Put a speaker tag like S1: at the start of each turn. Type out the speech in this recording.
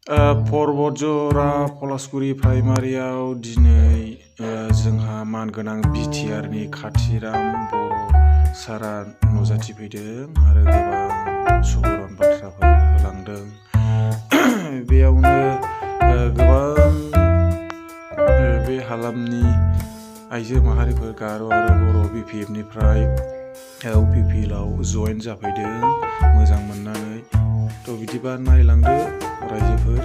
S1: पर्बतजरा पलाशगुरि प्राइमारियाव दिनै जोंहा मानगोनां BTR नि कातिराम बर' सारा नुजाथिफैदों आरो गोबां सुबुरुन बाथ्राफोर होलांदों। बेयावनो गोबां बे हालामनि आइजो माहारिफोर गार' आरो बर' BPF निफ्राय UPPL आव जयेन जाफैदों मोजां मोननानै। थ' बिदिबा नायलांदो रायजोफोर।